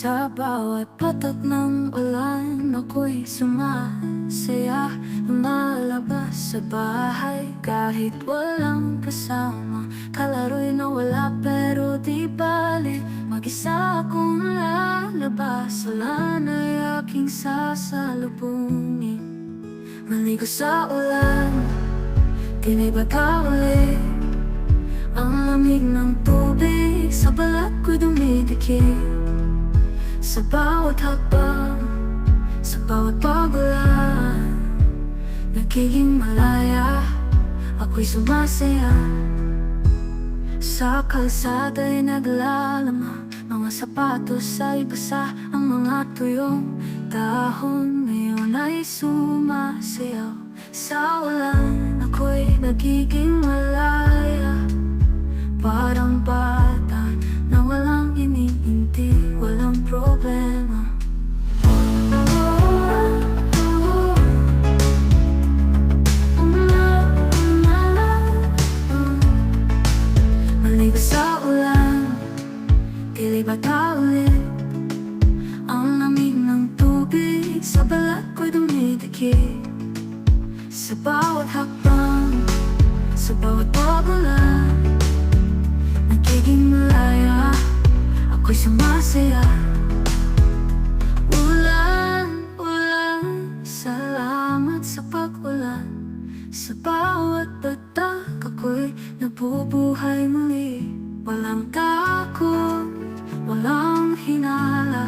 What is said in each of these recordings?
Sa bawat patak ng ulan, ako'y sumasaya. Lumalabas sa bahay kahit walang kasama. Kalaro'y nawala pero di bali, mag-isa akong lalabas. Ulan ay aking sasalubungin. Maligo sa ulan, di may bata ulit. Ang lamig ng tubig sa balat ko'y dumidikit. Sa bawat hakbang, sa bawat pagulan, nagiging malaya, ako'y sumasaya. Sa kalsada'y naglalama, mga sapatos ay basa. Ang mga tuyong dahon ngayon ay sumasayaw. Sa ulan, ako'y nagiging malaya, parang bata na walang iniintindi, walang problema. Maligo sa ulan, tila bata ulit. Ang lamig ng tubig sa balat ko'y dumidikit. Sa bawat hakbang, sa bawat pagulan, nagiging malaya, ako'y sumasaya. Ulan, ulan, salamat sa pag-ulan. Sa bawat batak ako'y nabubuhay muli. Walang takot, walang hinala.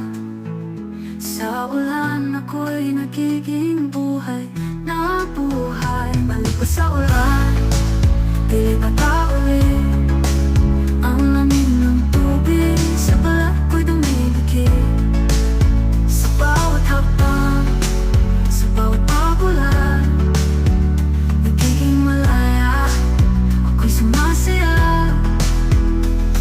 Sa ulan ako'y nagiging buhay na buhay. Balik ko sa ulan, di bata ulit. Ang lamig ng tubig sa balat ko'y dumidikit. Sa bawat hakbang, sa bawat pagulan, nagiging malaya, ako'y sumasaya.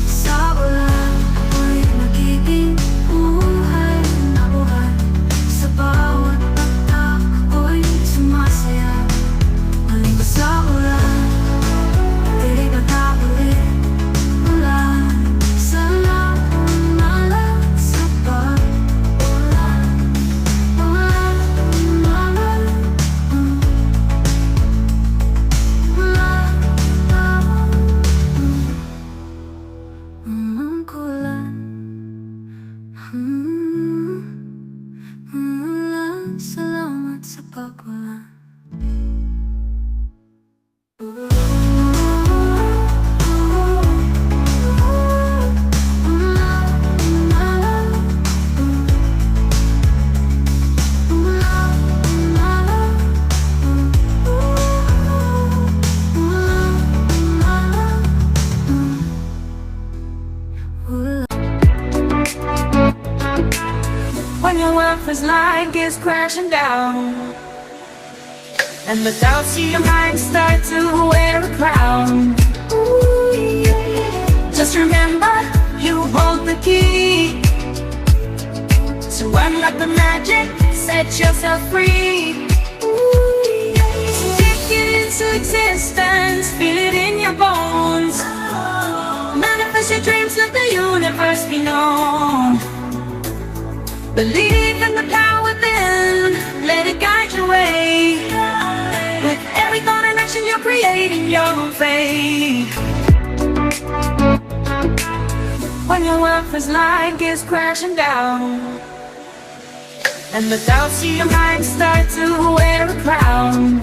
Sa ulan, ako'y nagiging buhay na buhay. Sa bawat patak, ako'y sumasaya. Maligo sa ulan, di bata ulit. Salamat sa pag-ulan. When your worthless life is crashing down, and the doubts in your mind start to wear a crown, just remember you hold the key to unlock the magic, set yourself free. Take it into existence, feel it in your bones. Manifest your dreams, let the universe be known. Believe in the power within, let it guide your way. With every thought and action you're creating your own fate. When your worthless life is crashing down, and the doubts in your mind start to wear a crown,